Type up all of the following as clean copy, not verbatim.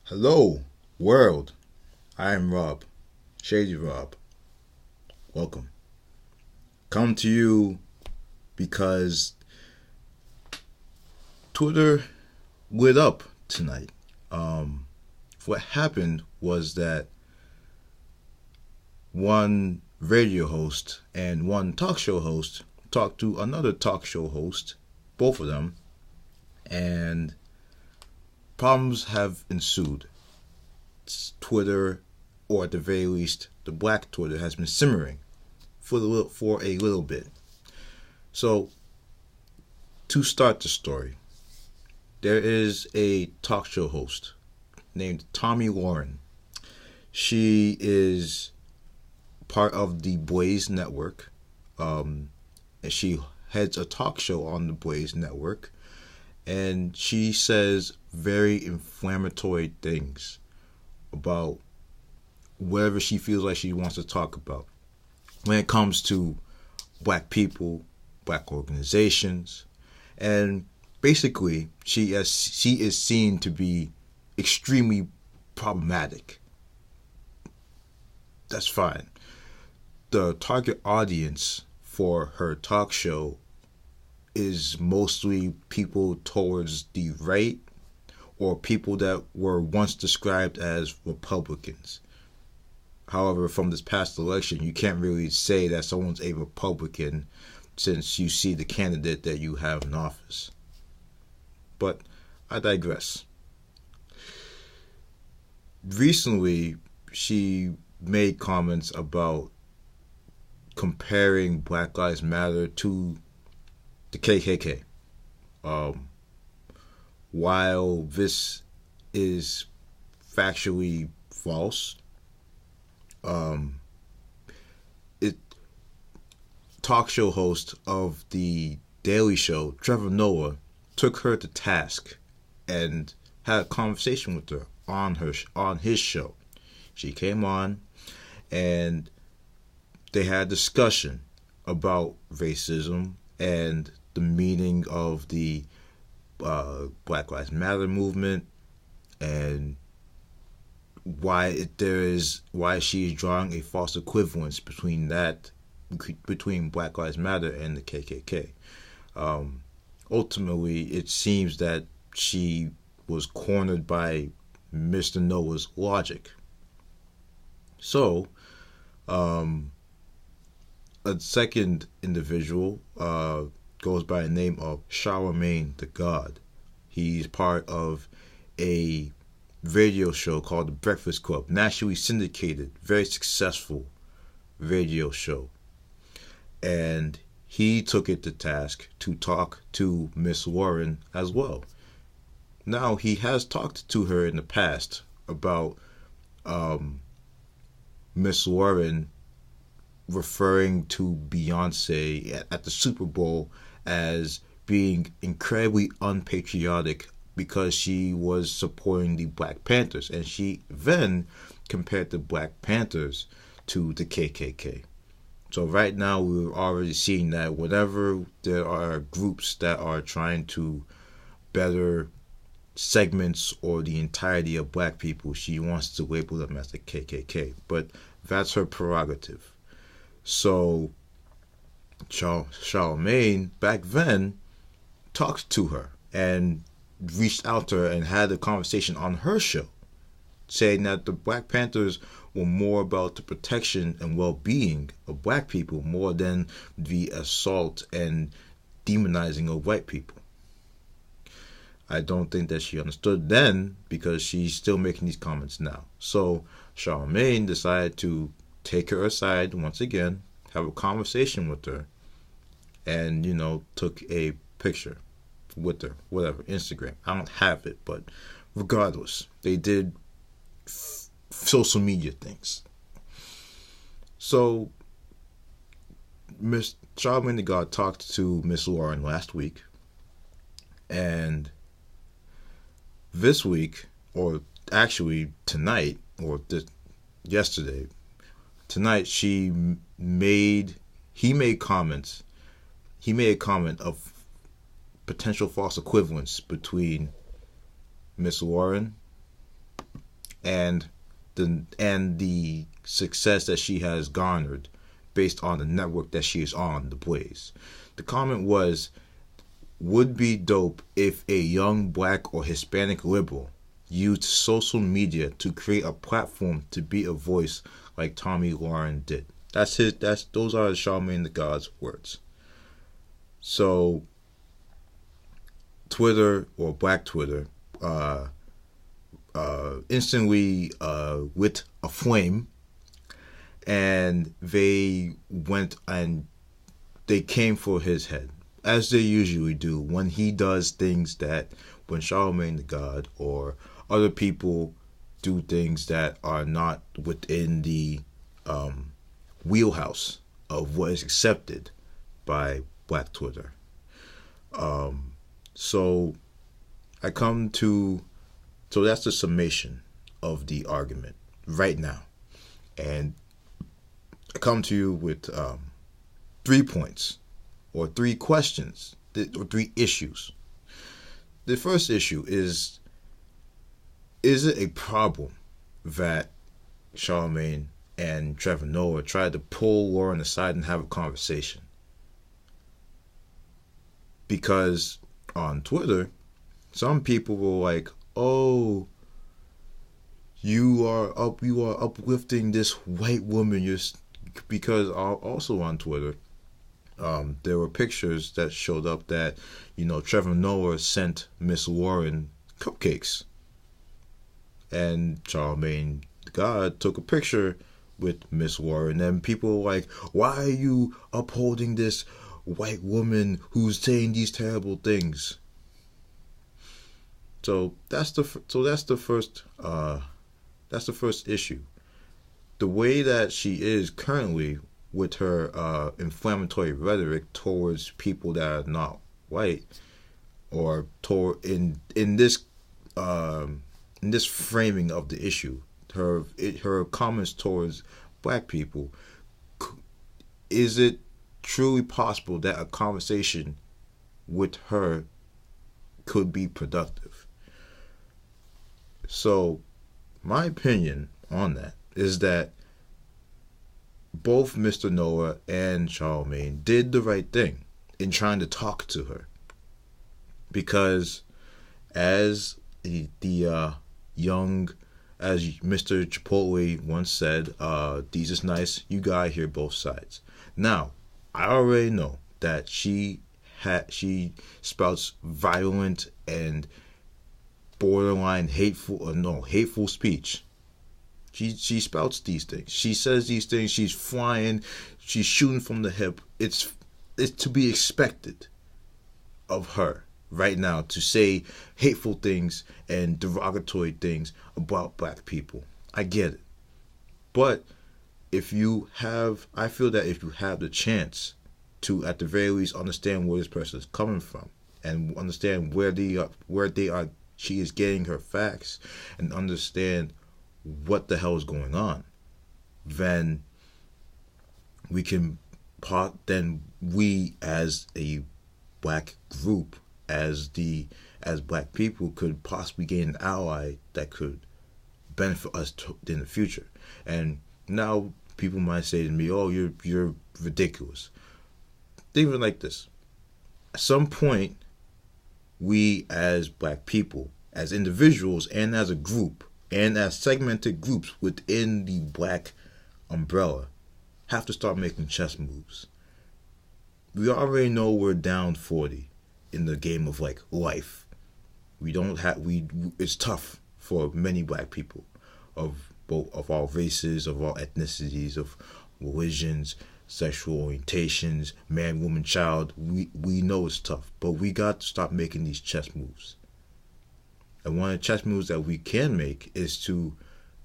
Hello, world. I am Rob, Shady Rob. Welcome. Come to you because Twitter lit up tonight. What happened was that one radio host and one talk show host talked to another talk show host, both of them, and problems have ensued. Twitter, or at the very least, the black Twitter, has been simmering for a little bit. So, to start the story, there is a talk show host named Tomi Lahren. She is part of the Blaze Network, and she heads a talk show on the Blaze Network, and she says very inflammatory things about whatever she feels like she wants to talk about when it comes to black people, black organizations, and basically she is seen to be extremely problematic. That's fine. The target audience for her talk show is mostly people towards the right or people that were once described as Republicans. However, from this past election, you can't really say that someone's a Republican since you see the candidate that you have in office. But I digress. Recently, she made comments about comparing Black Lives Matter to the KKK. While this is factually false, talk show host of the Daily Show, Trevor Noah, took her to task and had a conversation with her on his show. She came on and they had a discussion about racism and the meaning of the Black Lives Matter movement and why she is drawing a false equivalence between Black Lives Matter and the KKK. Ultimately, it seems that she was cornered by Mr. Noah's logic. So, a second individual goes by the name of Charlamagne the God. He's part of a radio show called The Breakfast Club, nationally syndicated, very successful radio show. And he took it to task to talk to Miss Lahren as well. Now, he has talked to her in the past about Miss Lahren referring to Beyonce at the Super Bowl as being incredibly unpatriotic because she was supporting the Black Panthers, and she then compared the Black Panthers to the KKK. So right now we're already seeing that whenever there are groups that are trying to better segments or the entirety of black people, she wants to label them as the KKK. But that's her prerogative. So Charlamagne back then talked to her and reached out to her and had a conversation on her show, saying that the Black Panthers were more about the protection and well-being of black people more than the assault and demonizing of white people. I don't think that she understood then because she's still making these comments now. So Charlamagne decided to take her aside once again, have a conversation with her, and, took a picture with her, whatever, Instagram. I don't have it, but regardless, they did social media things. So Miss Charlamagne the God talked to Miss Lahren last week, and this week, or actually tonight, or yesterday, tonight he made comments. He made a comment of potential false equivalence between Miss Lahren and the success that she has garnered based on the network that she is on, the Blaze. The comment was, would be dope if a young black or Hispanic liberal used social media to create a platform to be a voice like Tomi Lahren did. Those are Charlamagne the God's words. So Twitter, or Black Twitter, instantly lit aflame, and they went and they came for his head, as they usually do when he does things that, when Charlamagne the God or other people do things that are not within the wheelhouse of what is accepted by Black Twitter. So that's the summation of the argument right now. And I come to you with 3 points, or 3 questions, or 3 issues. The first issue is it a problem that Charlamagne and Trevor Noah tried to pull Lahren aside and have a conversation? Because on Twitter, some people were like, "Oh, you are uplifting this white woman." Because also on Twitter, there were pictures that showed up that, Trevor Noah sent Miss Lahren cupcakes, and Charlamagne God took a picture with Miss Lahren, and people were like, "Why are you upholding this white woman who's saying these terrible things?" So that's the first issue. The way that she is currently with her inflammatory rhetoric towards people that are not white, or in this framing of the issue, her comments towards black people, is it truly possible that a conversation with her could be productive? So my opinion on that is that both Mr. Noah and Charlamagne did the right thing in trying to talk to her, because as as Mr. Chipotle once said, "These is nice, you gotta hear both sides." Now, I already know that she spouts violent and borderline hateful speech. She spouts these things. She says these things. She's flying. She's shooting from the hip. It's to be expected of her right now to say hateful things and derogatory things about black people. I get it. But I feel that if you have the chance to, at the very least, understand where this person is coming from, and understand where they are, she is getting her facts, and understand what the hell is going on, then we as a black group, as black people, could possibly gain an ally that could benefit us in the future. And now people might say to me, "Oh, you're ridiculous." Think of it like this: at some point, we as black people, as individuals, and as a group, and as segmented groups within the black umbrella, have to start making chess moves. We already know we're down 40 in the game of life. It's tough for many black people of all races, of all ethnicities, of religions, sexual orientations, man, woman, child. We know it's tough, but we got to stop making these chess moves. And one of the chess moves that we can make is to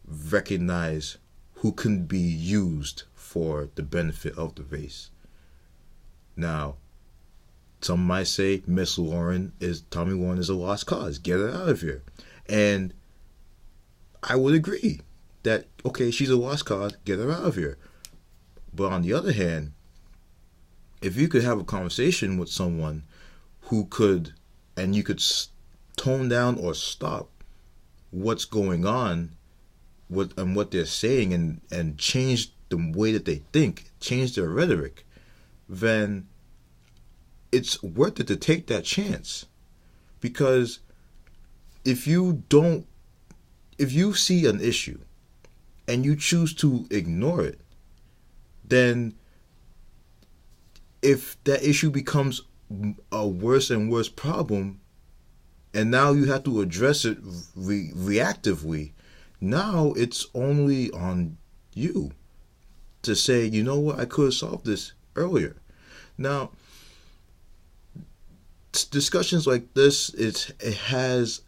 recognize who can be used for the benefit of the race. Now, some might say Tomi Lahren is a lost cause. Get her out of here. And I would agree that, okay, she's a lost cause, get her out of here. But on the other hand, if you could have a conversation with someone you could tone down or stop what's going on what they're saying and change the way that they think, change their rhetoric, then it's worth it to take that chance. Because if you see an issue and you choose to ignore it, then if that issue becomes a worse and worse problem, and now you have to address it reactively, now it's only on you to say, you know what, I could have solved this earlier. Now, discussions like this, it has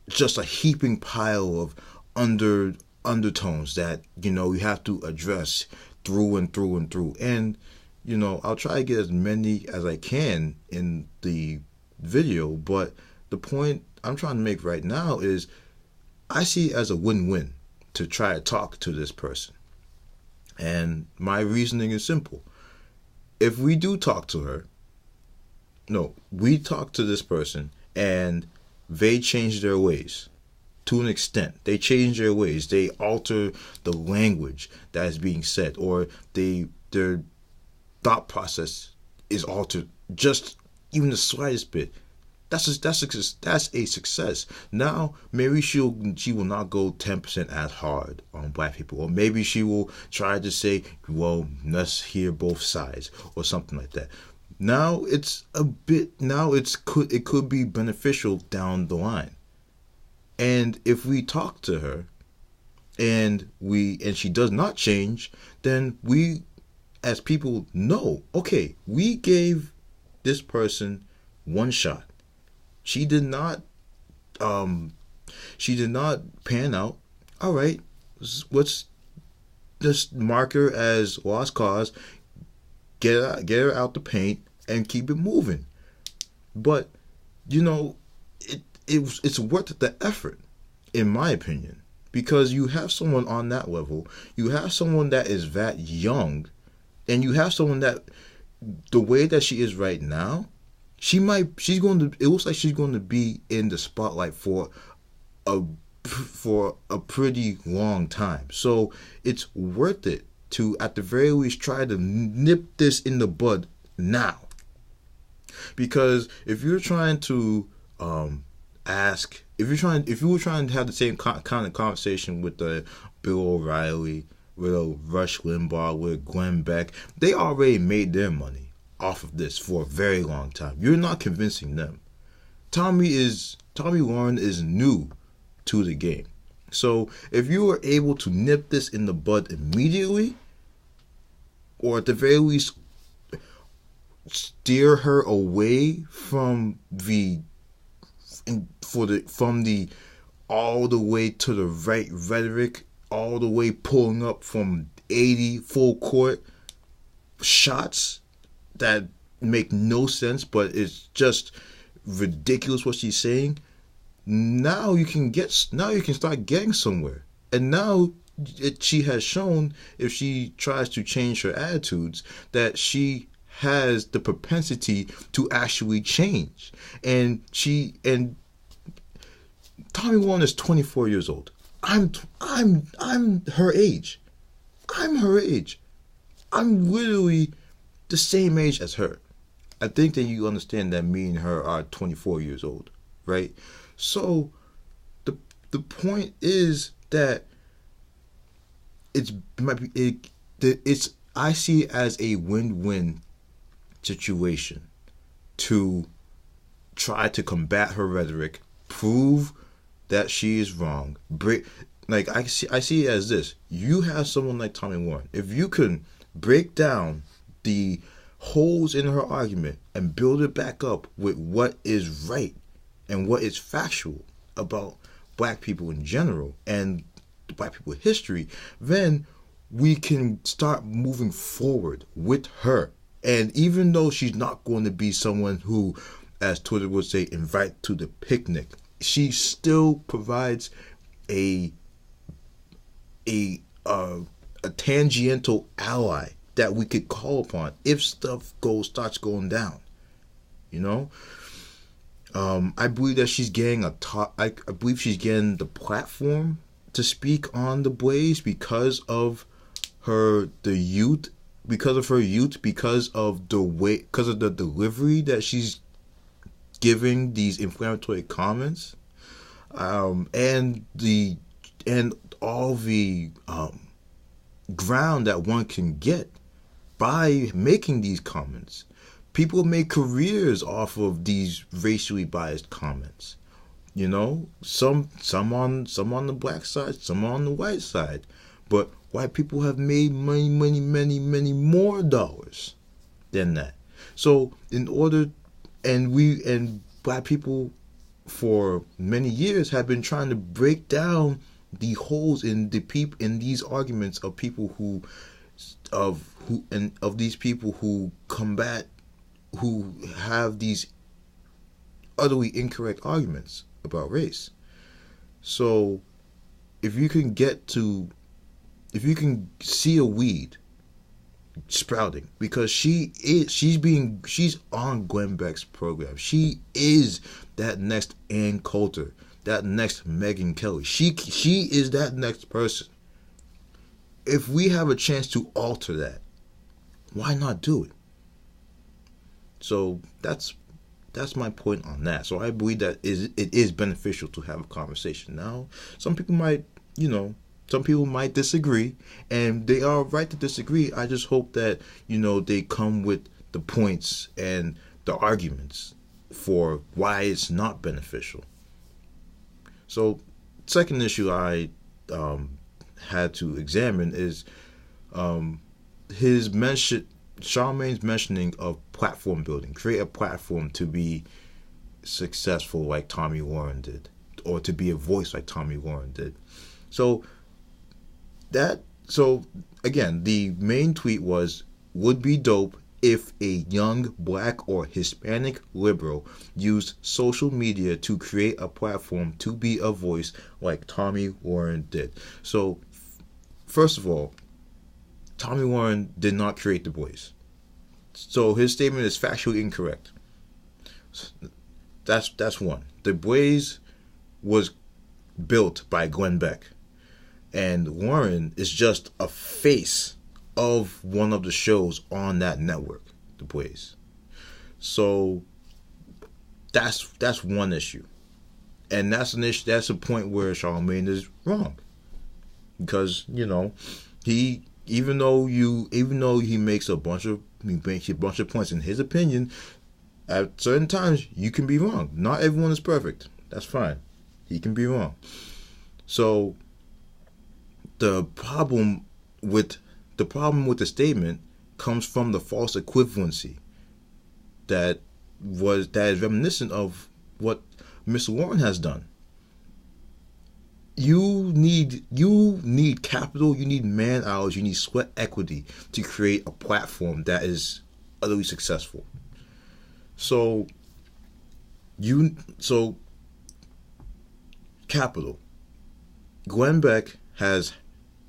just a heaping pile of undertones that, you have to address through and through and through. And, I'll try to get as many as I can in the video, but the point I'm trying to make right now is I see it as a win-win to try to talk to this person. And my reasoning is simple. If we do talk to her, we talk to this person and they change their ways to an extent. They change their ways. They alter the language that is being said, or their thought process is altered just even the slightest bit. That's a success. Now, maybe she will not go 10% as hard on black people, or maybe she will try to say, well, let's hear both sides, or something like that. Now it could be beneficial down the line. And if we talk to her and she does not change, then we as people know, okay, we gave this person one shot. She did not pan out. All right, let's just mark her as lost cause, get her out the paint and keep it moving. But it's worth the effort, in my opinion, because you have someone on that level, you have someone that is that young, and you have someone that the way that she is right now, it looks like she's going to be in the spotlight for a pretty long time. So it's worth it to, at the very least, try to nip this in the bud now. Because if you're trying to if you were trying to have the same kind of conversation with Bill O'Reilly, with Rush Limbaugh, with Glenn Beck, they already made their money off of this for a very long time. You're not convincing them. Tomi Lahren is new to the game. So if you are able to nip this in the bud immediately, or at the very least steer her away from all the way to the right rhetoric, all the way pulling up from 80 full court shots that make no sense, but it's just ridiculous what she's saying. Now you can start getting somewhere. And now she has shown, if she tries to change her attitudes, that she has the propensity to actually change. And Tomi Lahren is 24 years old. I'm her age. I'm her age. I'm literally the same age as her. I think that you understand that me and her are 24 years old, right? So the point is that I see it as a win-win situation to try to combat her rhetoric, prove that she is wrong. I see it as this: you have someone like Tomi Lahren. If you can break down the holes in her argument and build it back up with what is right and what is factual about black people in general and black people history, then we can start moving forward with her. And even though she's not going to be someone who, as Twitter would say, invite to the picnic, she still provides a tangential ally that we could call upon if stuff starts going down. I believe that she's getting I believe she's getting the platform to speak on the Blaze because of the youth, because of her youth, because of the way, because of the delivery that she's giving these inflammatory comments, and all the ground that one can get by making these comments. People make careers off of these racially biased comments. You know, some on the black side, some on the white side. But white people have made many more dollars than that. So and black people for many years have been trying to break down the holes in these arguments of people of these people who have these utterly incorrect arguments about race. So if you can see a weed sprouting, because she's on Glenn Beck's program. She is that next Ann Coulter, that next Megyn Kelly. She is that next person. If we have a chance to alter that, why not do it? So that's my point on that. So I believe that it is beneficial to have a conversation. Now, some people might disagree, and they are right to disagree. I just hope that, they come with the points and the arguments for why it's not beneficial. So, second issue I had to examine is Charlamagne's mentioning of platform building. Create a platform to be successful like Tomi Lahren did, or to be a voice like Tomi Lahren did. So again, the main tweet was, would be dope if a young black or Hispanic liberal used social media to create a platform to be a voice like Tomi Lahren did. So, first of all, Tomi Lahren did not create the Blaze. So his statement is factually incorrect. That's one. The Blaze was built by Glenn Beck, and Lahren is just a face of one of the shows on that network, The Blaze. So that's one issue, and that's an issue. That's a point where Charlamagne is wrong, because he even though he makes a bunch of points in his opinion, at certain times you can be wrong. Not everyone is perfect. That's fine. He can be wrong. So the problem with the statement comes from the false equivalency that is reminiscent of what Miss Lahren has done. You need capital, you need man hours, you need sweat equity to create a platform that is utterly successful. So capital. Glenn Beck has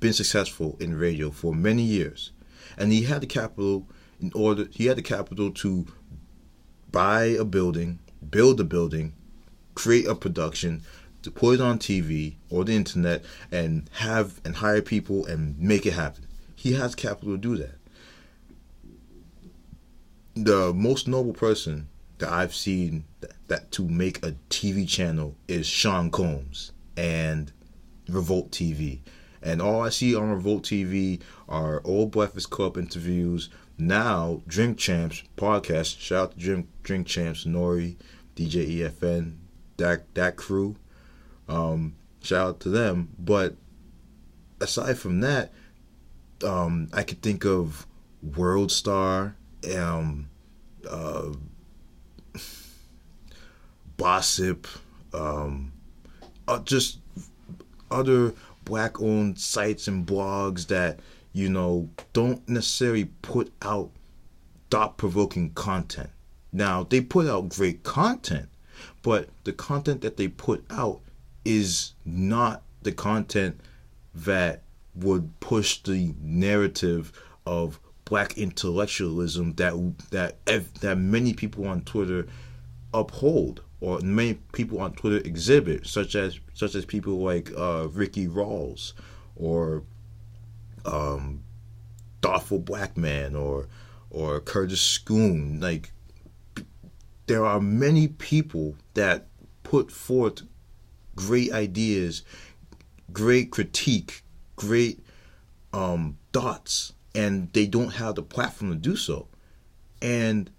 been successful in radio for many years, and he had the capital to buy a building, build a building, create a production, to put it on TV or the internet, and hire people and make it happen. He has capital to do that. The most noble person that I've seen that to make a TV channel is Sean Combs and Revolt TV. And all I see on Revolt TV are old Breakfast Club interviews, now Drink Champs podcast. Shout out to Drink Champs, Nori, DJ EFN, that crew. Shout out to them. But aside from that, I could think of World Star, Gossip, just other black-owned sites and blogs that don't necessarily put out thought-provoking content. Now, they put out great content, but the content that they put out is not the content that would push the narrative of black intellectualism that many people on Twitter uphold. or many people on Twitter exhibit, such as people like Ricky Rawls, or Thoughtful Black Man, or Curtis Schoon. Like, there are many people that put forth great ideas, great critique, great thoughts, and they don't have the platform to do so. And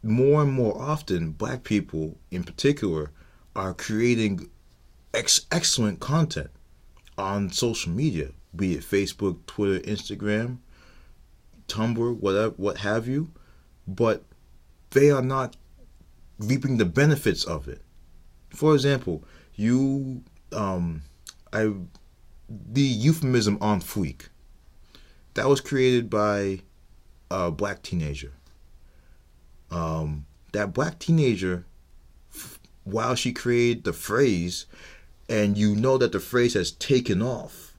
more and more often, black people in particular are creating excellent content on social media, be it Facebook, Twitter, Instagram, Tumblr, whatever, what have you, but they are not reaping the benefits of it. For example, the euphemism "on fleek," that was created by a black teenager. That black teenager, while she created the phrase, and you know that the phrase has taken off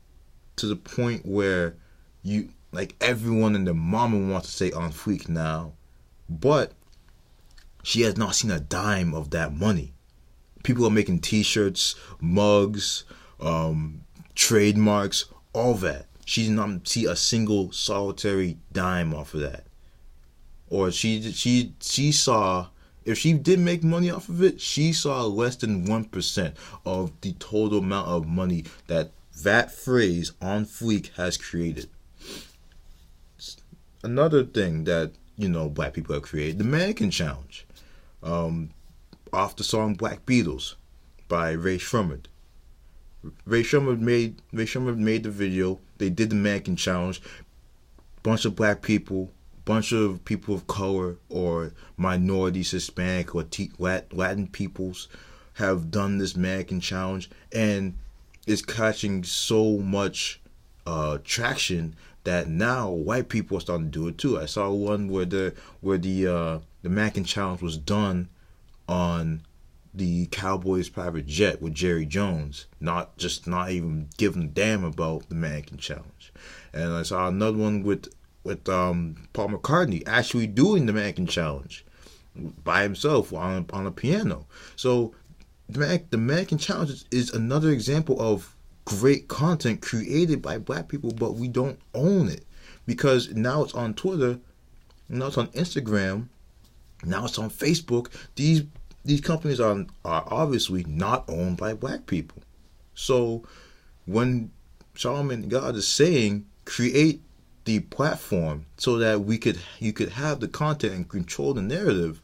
to the point where everyone and their mama wants to say "on fleek" now, but she has not seen a dime of that money. People are making T-shirts, mugs, trademarks, all that. She did not see a single solitary dime off of that. Or she saw, if she did make money off of it, she saw less than 1% of the total amount of money that phrase "on fleek" has created. Another thing that, black people have created, the mannequin challenge, off the song Black Beatles by Ray Shremmerd. Ray Shremmerd made the video. They did the mannequin challenge. Bunch of black people, bunch of people of color or minorities, Hispanic or Latin peoples have done this mannequin challenge, and it's catching so much traction that now white people are starting to do it too. I saw one where the mannequin challenge was done on the Cowboys private jet with Jerry Jones, not even giving a damn about the mannequin challenge. And I saw another one with Paul McCartney actually doing the mannequin challenge by himself on a piano. So the mannequin challenge is another example of great content created by black people, but we don't own it because now it's on Twitter, now it's on Instagram, now it's on Facebook. These companies are obviously not owned by black people. So when Charlamagne God is saying create the platform so that you could have the content and control the narrative,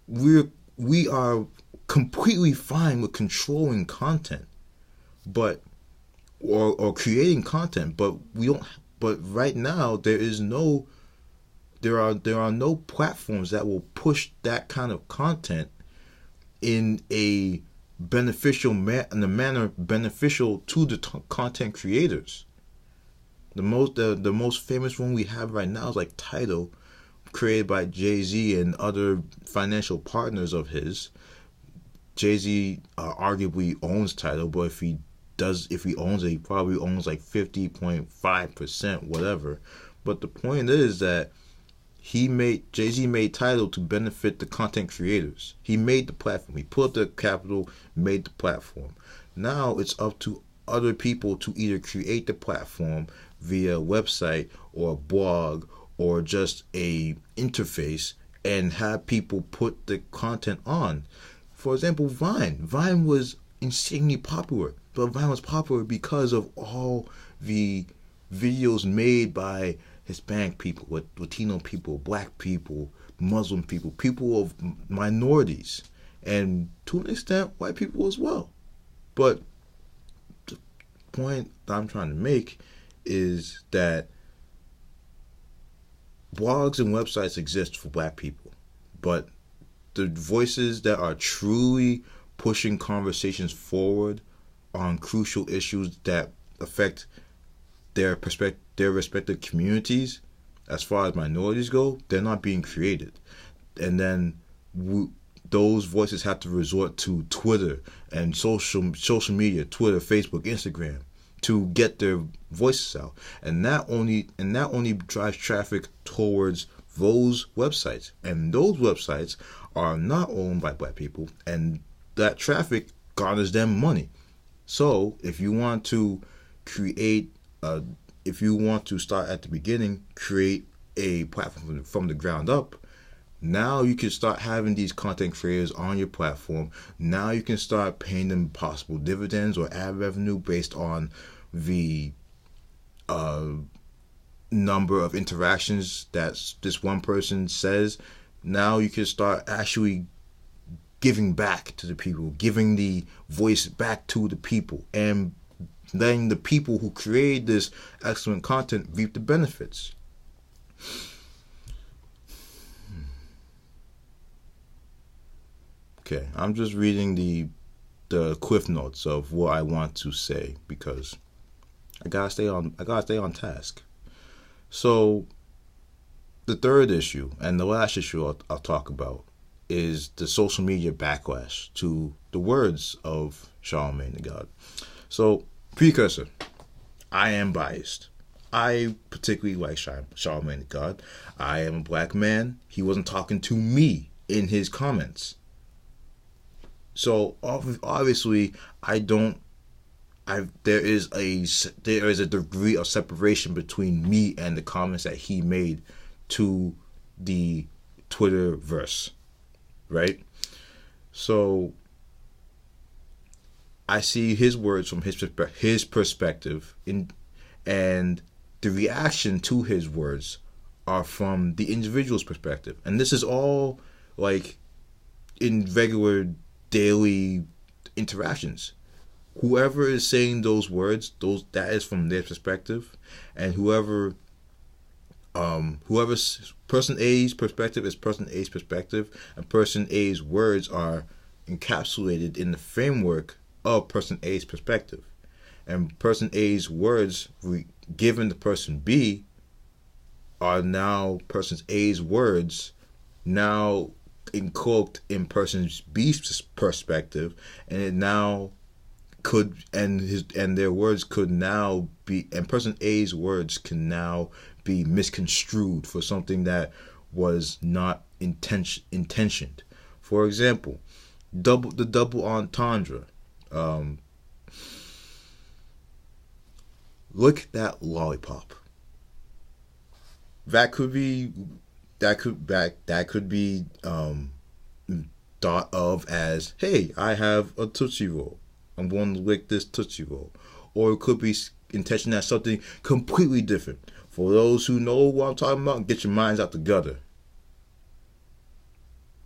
we are completely fine with controlling content, but or creating content, but we don't. But right now there are no platforms that will push that kind of content in a manner beneficial to the content creators. The most famous one we have right now is like Tidal, created by Jay-Z and other financial partners of his. Jay-Z arguably owns Tidal, but if he owns it, he probably owns like 50.5%, whatever. But the point is that Jay-Z made Tidal to benefit the content creators. He made the platform. He put up the capital, made the platform. Now it's up to other people to either create the platform via website or blog or just a interface and have people put the content on. For example, Vine. Vine was insanely popular, but Vine was popular because of all the videos made by Hispanic people, Latino people, black people, Muslim people, people of minorities, and to an extent, white people as well. But the point that I'm trying to make is that blogs and websites exist for black people, but the voices that are truly pushing conversations forward on crucial issues that affect their respective communities, as far as minorities go, they're not being created. And then those voices have to resort to Twitter and social media, Twitter, Facebook, Instagram, to get their voices out. And that only drives traffic towards those websites. And those websites are not owned by black people, and that traffic garners them money. So if you want to if you want to start at the beginning, create a platform from the ground up, now you can start having these content creators on your platform. Now you can start paying them possible dividends or ad revenue based on the number of interactions that this one person says. Now you can start actually giving back to the people, giving the voice back to the people, and letting the people who create this excellent content reap the benefits. Okay, I'm just reading the cliff notes of what I want to say because I gotta stay on task. So the third issue and the last issue I'll talk about is the social media backlash to the words of Charlamagne the God. So, precursor, I am biased. I particularly like Charlamagne the God. I am a black man. He wasn't talking to me in his comments. So obviously, there is a degree of separation between me and the comments that he made to the Twitterverse, right? So I see his words from his perspective, and the reaction to his words are from the individual's perspective, and this is all like in regular daily interactions. Whoever is saying those words, that is from their perspective, and whoever's person A's perspective is person A's perspective, and person A's words are encapsulated in the framework of person A's perspective, and person A's words given to person B are now person A's words now encloaked in person B's perspective, and it now could and their words could now be, and person A's words can now be misconstrued for something that was not intentioned. For example, the double entendre. Look at that lollipop. That could be thought of as, hey, I have a Tootsie Roll. I'm going to lick this Tootsie Roll. Or it could be intentioned as something completely different. For those who know what I'm talking about, get your minds out the gutter.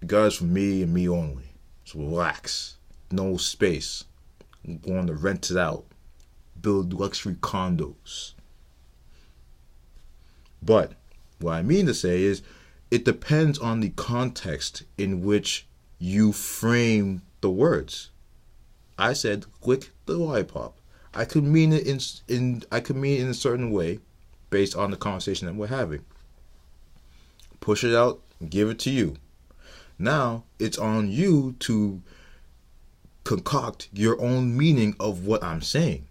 The gutter's for me and me only. So relax. No space. I'm going to rent it out. Build luxury condos. But what I mean to say is, it depends on the context in which you frame the words. I said, lick the lollipop. I could mean it in a certain way based on the conversation that we're having. Push it out and give it to you. Now it's on you to concoct your own meaning of what I'm saying.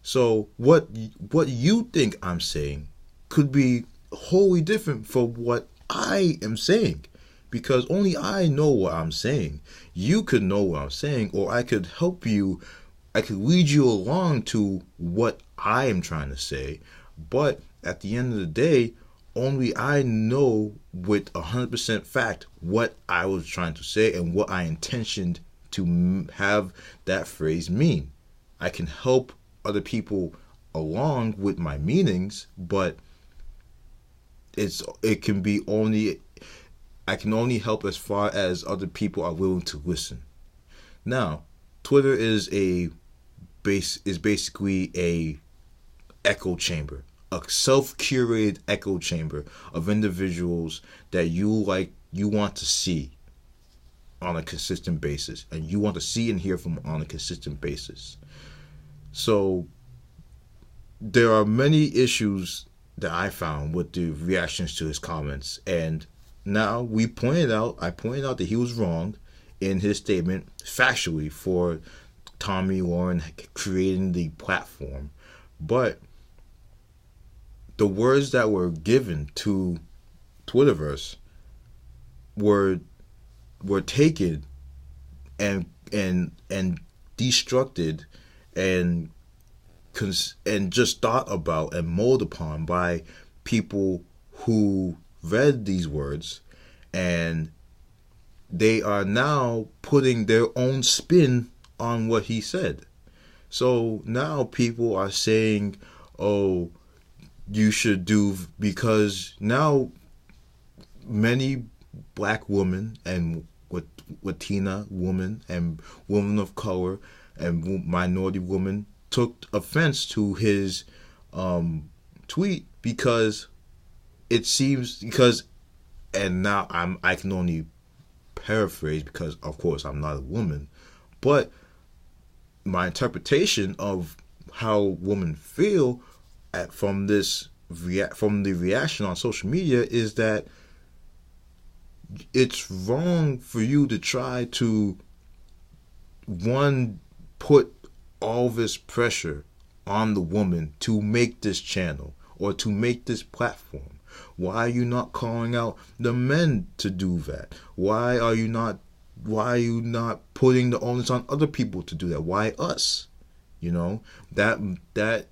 So what you think I'm saying could be wholly different from what I am saying, because only I know what I'm saying. You could know what I'm saying, or I could help you. I could lead you along to what I am trying to say. But at the end of the day, only I know with 100% fact what I was trying to say and what I intentioned to have that phrase mean. I can help other people along with my meanings, but I can only help as far as other people are willing to listen. Now, Twitter is basically a echo chamber, a self-curated echo chamber of individuals that you want to see on a consistent basis, and you want to see and hear from on a consistent basis. So there are many issues that I found with the reactions to his comments, and now I pointed out that he was wrong in his statement factually for Tomi Lahren creating the platform, but the words that were given to Twitterverse were taken and destructed and just thought about and molded upon by people who read these words, and they are now putting their own spin on what he said. So now people are saying, oh, you should do, because now many black women and Latina women and women of color and minority women took offense to his tweet, because it seems, and now I can only paraphrase because of course I'm not a woman, but my interpretation of how women feel from the reaction on social media is that it's wrong for you to try to put all this pressure on the woman to make this channel or to make this platform. Why are you not calling out the men to do that? Why are you not putting the onus on other people to do that? Why us? You know, that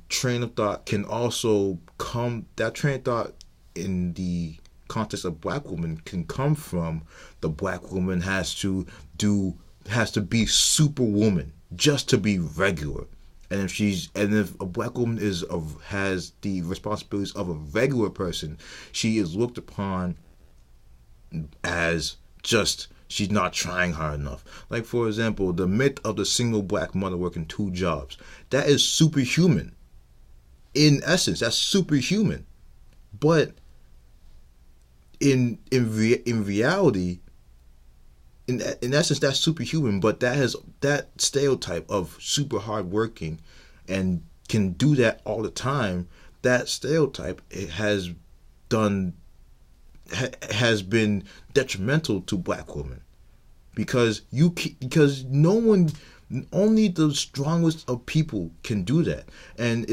train of thought can also come, that train of thought in the context of black women can come from the black woman has to be superwoman just to be regular. And if a black woman has the responsibilities of a regular person, she is looked upon as just, she's not trying hard enough. Like, for example, the myth of the single black mother working 2 jobs. That is superhuman. In essence, that's superhuman. But in reality, in essence, that's superhuman. But that stereotype of super hardworking and can do that all the time, that stereotype has been detrimental to black women, because no one, only the strongest of people can do that, and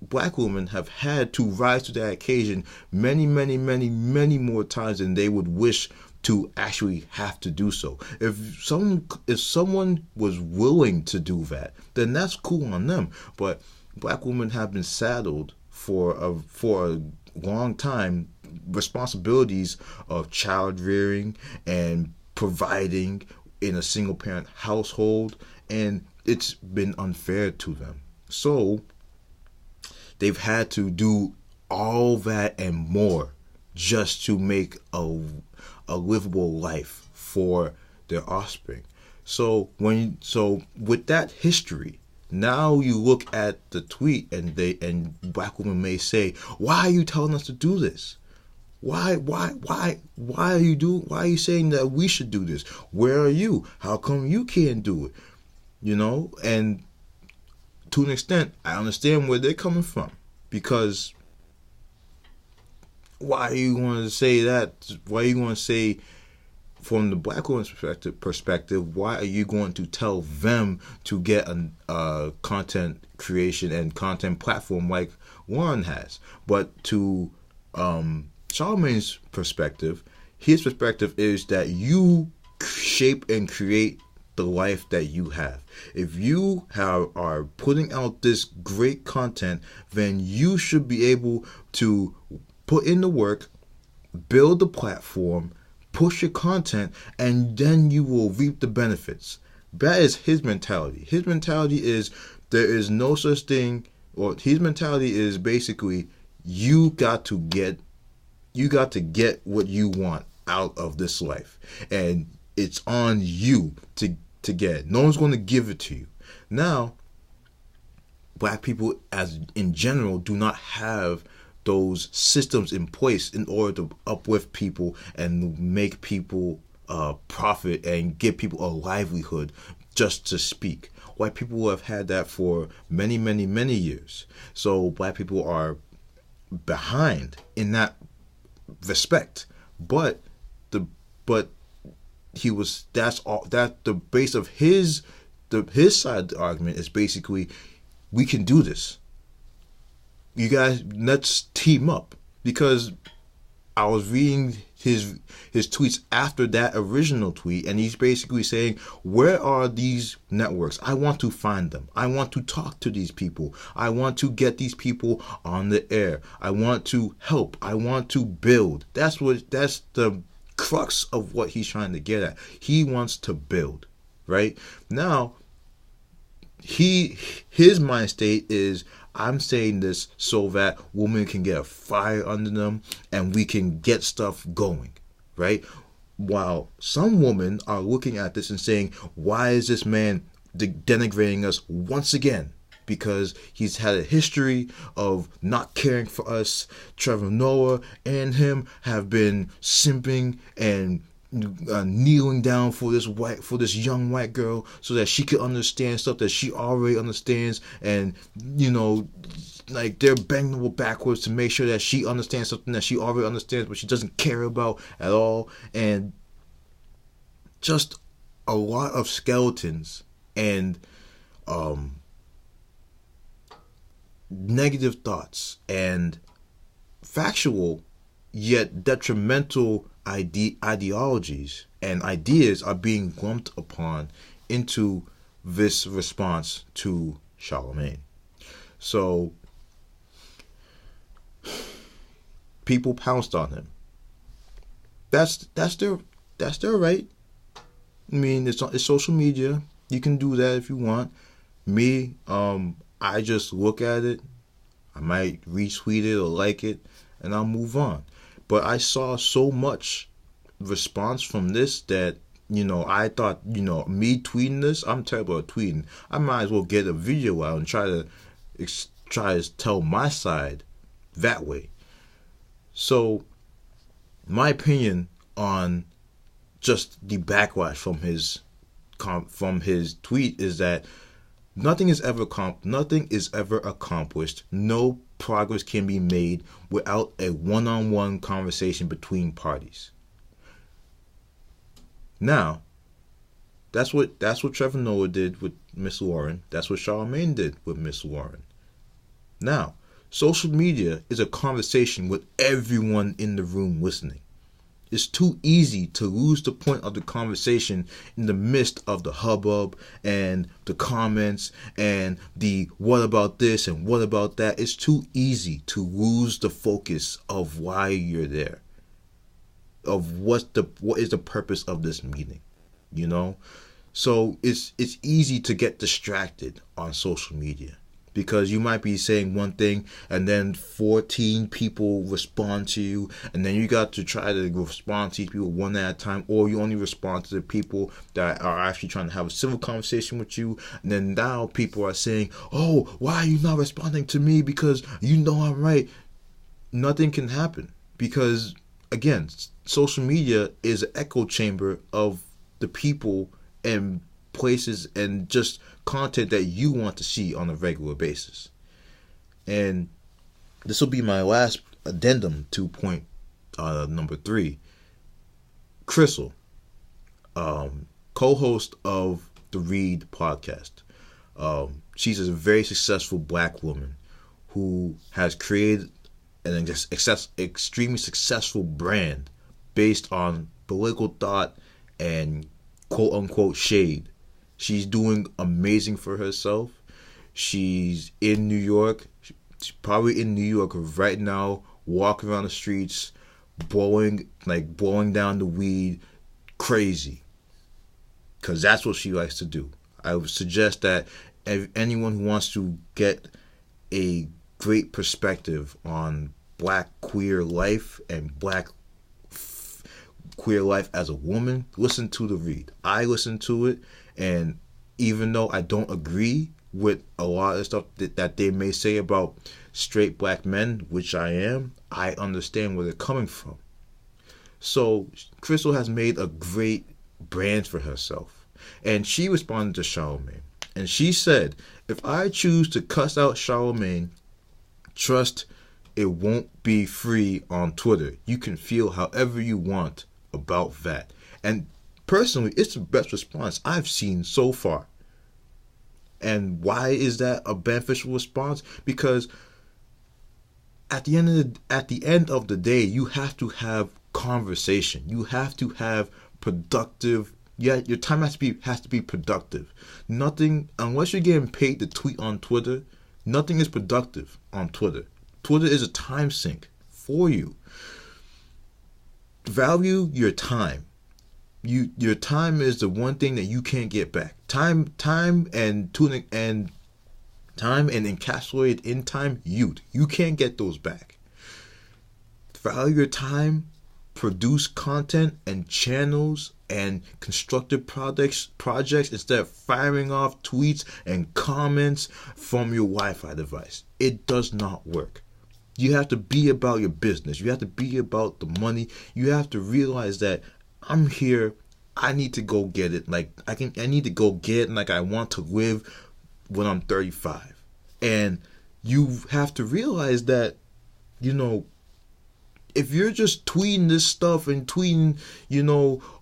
black women have had to rise to that occasion many more times than they would wish to actually have to do so. If someone was willing to do that, then that's cool on them. But black women have been saddled for a long time responsibilities of child rearing and providing in a single parent household, and it's been unfair to them. So they've had to do all that and more just to make a livable life for their offspring. So with that history, now you look at the tweet and black women may say, why are you telling us to do this? Why are you saying that we should do this? Where are you? How come you can't do it? You know, and to an extent, I understand where they're coming from, because why are you going to say that? Why are you going to say, from the black woman's perspective, why are you going to tell them to get a content creation and content platform like Warren has? But to Charlamagne's perspective, his perspective is that you shape and create the life that you have. If you are putting out this great content, then you should be able to put in the work, build the platform, push your content, and then you will reap the benefits. That is his mentality. His mentality is there is no such thing, or his mentality is basically you got to get what you want out of this life, and it's on you to get it. No one's going to give it to you. Now, black people as in general do not have those systems in place in order to uplift people and make people profit and give people a livelihood just to speak. White people have had that for many years. So black people are behind in that respect. But the base of his side of the argument is basically, we can do this. You guys, let's team up. Because I was reading his tweets after that original tweet, and he's basically saying, where are these networks? I want to find them. I want to talk to these people. I want to get these people on the air. I want to help. I want to build. That's the crux of what he's trying to get at. He wants to build, right? Now, his mind state is, I'm saying this so that women can get a fire under them and we can get stuff going, right? While some women are looking at this and saying, why is this man denigrating us once again? Because he's had a history of not caring for us. Trevor Noah and him have been simping and kneeling down for this young white girl so that she could understand stuff that she already understands, and like they're banging her backwards to make sure that she understands something that she already understands but she doesn't care about at all, and just a lot of skeletons and negative thoughts and factual yet detrimental ideologies and ideas are being lumped upon into this response to Charlamagne. So people pounced on him. That's their right. I mean, it's social media. You can do that if you want. Me, I just look at it. I might retweet it or like it, and I'll move on. But I saw so much response from this that, I thought, me tweeting this, I'm terrible at tweeting. I might as well get a video out and try to tell my side that way. So, my opinion on just the backlash from his tweet is that nothing is ever accomplished. No progress can be made without a one-on-one conversation between parties. Now, that's what Trevor Noah did with Miss Lahren. That's what Charlamagne did with Miss Lahren. Now, social media is a conversation with everyone in the room listening. It's too easy to lose the point of the conversation in the midst of the hubbub and the comments and the what about this and what about that. It's too easy to lose the focus of why you're there, of what is the purpose of this meeting, So it's easy to get distracted on social media. Because you might be saying one thing and then 14 people respond to you, and then you got to try to respond to these people one at a time, or you only respond to the people that are actually trying to have a civil conversation with you. And then now people are saying, oh, why are you not responding to me? Because I'm right. Nothing can happen because, again, social media is an echo chamber of the people and places and just content that you want to see on a regular basis. And this will be my last addendum to point number 3. Crystal, co-host of the Read podcast. She's a very successful black woman who has created an extremely successful brand based on political thought and quote-unquote shade. She's doing amazing for herself. She's in New York. She's probably in New York right now, walking around the streets, blowing down the weed crazy. Because that's what she likes to do. I would suggest that if anyone who wants to get a great perspective on black queer life and black queer life as a woman, listen to the Read. I listen to it. And even though I don't agree with a lot of stuff that they may say about straight black men, which I am, I understand where they're coming from. So Crystal has made a great brand for herself. And she responded to Charlamagne. And she said, if I choose to cuss out Charlamagne, trust it won't be free on Twitter. You can feel however you want about that. And personally, it's the best response I've seen so far. And why is that a beneficial response? Because at the end of the day, you have to have conversation. You have to have productive. Yeah, your time has to be productive. Nothing, unless you're getting paid to tweet on Twitter, nothing is productive on Twitter. Twitter is a time sink for you. Value your time. Your time is the one thing that you can't get back. Time and tuning and time and encapsulated in time youth. You can't get those back. Value your time, produce content and channels and constructive projects instead of firing off tweets and comments from your Wi-Fi device. It does not work. You have to be about your business. You have to be about the money. You have to realize that I'm here. I need to go get it. Like I need to go get it like I want to live when I'm 35. And you have to realize that, if you're just tweeting this stuff and tweeting,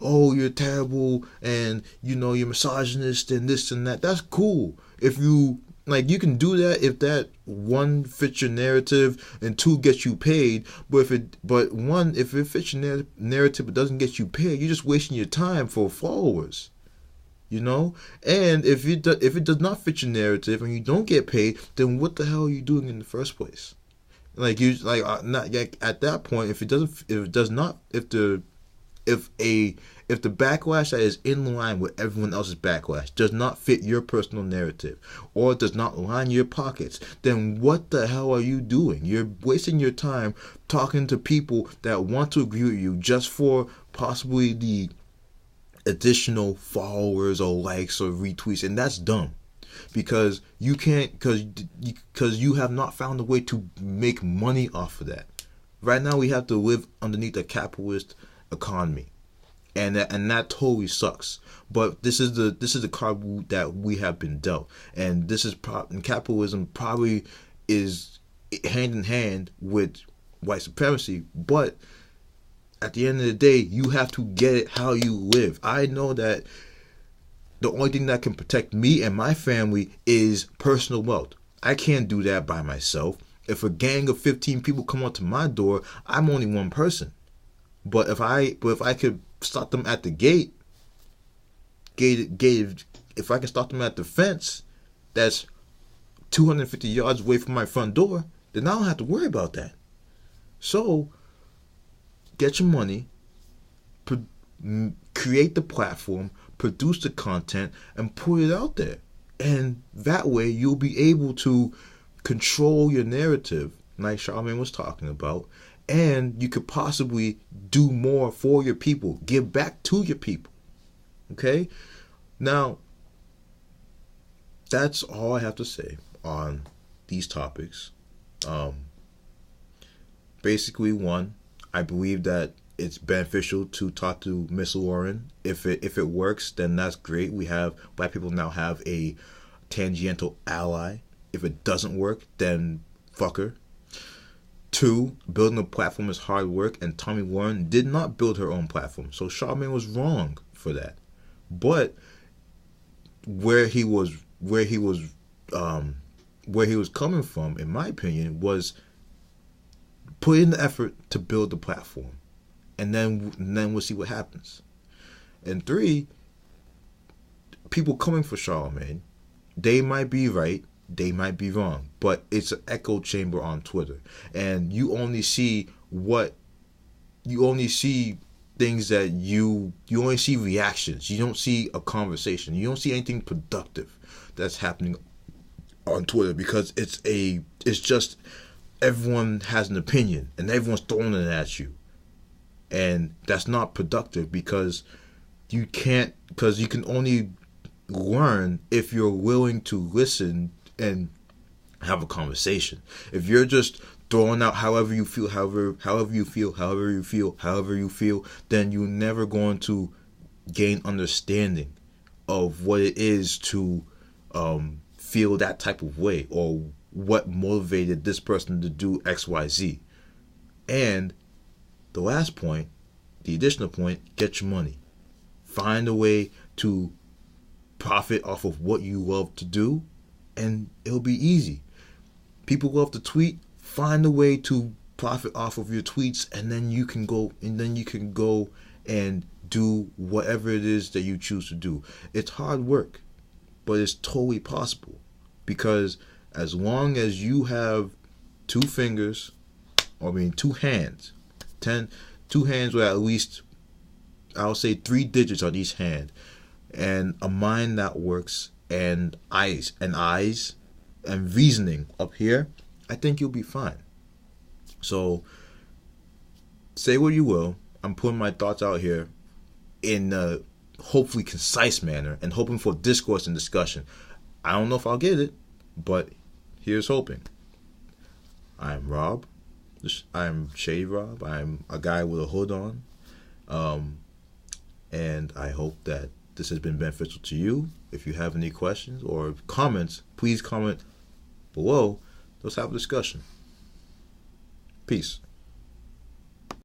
oh, you're terrible and, you're misogynist and this and that, that's cool. If you, you can do that if that one fits your narrative and two gets you paid. But if it fits your narrative but doesn't get you paid, you're just wasting your time for followers. And if it does not fit your narrative and you don't get paid, then what the hell are you doing in the first place? At that point, if the backlash that is in line with everyone else's backlash does not fit your personal narrative or does not line your pockets, then what the hell are you doing? You're wasting your time talking to people that want to agree with you just for possibly the additional followers or likes or retweets, and that's dumb. Because you can't, because you have not found a way to make money off of that. Right now, we have to live underneath a capitalist economy, and that totally sucks. But this is the card that we have been dealt, and and capitalism probably is hand in hand with white supremacy. But at the end of the day, you have to get it how you live. I know that the only thing that can protect me and my family is personal wealth. I can't do that by myself. If a gang of 15 people come up to my door, I'm only one person. But if I could stop them at the gate, if I can stop them at the fence that's 250 yards away from my front door, then I don't have to worry about that. So, get your money, create the platform, produce the content, and put it out there. And that way you'll be able to control your narrative, like Charlamagne was talking about, and you could possibly do more for your people, give back to your people. Okay? Now, that's all I have to say on these topics. Basically, one, I believe that it's beneficial to talk to Miss Lahren. If it works, then that's great. Black people now have a tangential ally. If it doesn't work, then fuck her. 2, building a platform is hard work, and Tomi Lahren did not build her own platform, so Charlamagne was wrong for that. But where he was coming from, in my opinion, was put in the effort to build the platform. And then we'll see what happens. And 3, people coming for Charlamagne, they might be right, they might be wrong, but it's an echo chamber on Twitter, and you only see things that you only see reactions. You don't see a conversation. You don't see anything productive that's happening on Twitter, because it's just everyone has an opinion and everyone's throwing it at you. And that's not productive, because you can only learn if you're willing to listen and have a conversation. If you're just throwing out however you feel, then you're never going to gain understanding of what it is to feel that type of way, or what motivated this person to do XYZ. And the last point, the additional point, get your money. Find a way to profit off of what you love to do, and it'll be easy. People love to tweet. find a way to profit off of your tweets, and then you can go and do whatever it is that you choose to do. It's hard work, but it's totally possible, because as long as you have two hands, two hands with at least, I'll say, 3 digits on each hand, and a mind that works, and eyes and reasoning up here, I think you'll be fine. So say what you will, I'm putting my thoughts out here in a hopefully concise manner and hoping for discourse and discussion. I don't know if I'll get it, but here's hoping. I'm Rob. I'm Shady Rob. I'm a guy with a hood on. And I hope that this has been beneficial to you. If you have any questions or comments, please comment below. Let's have a discussion. Peace.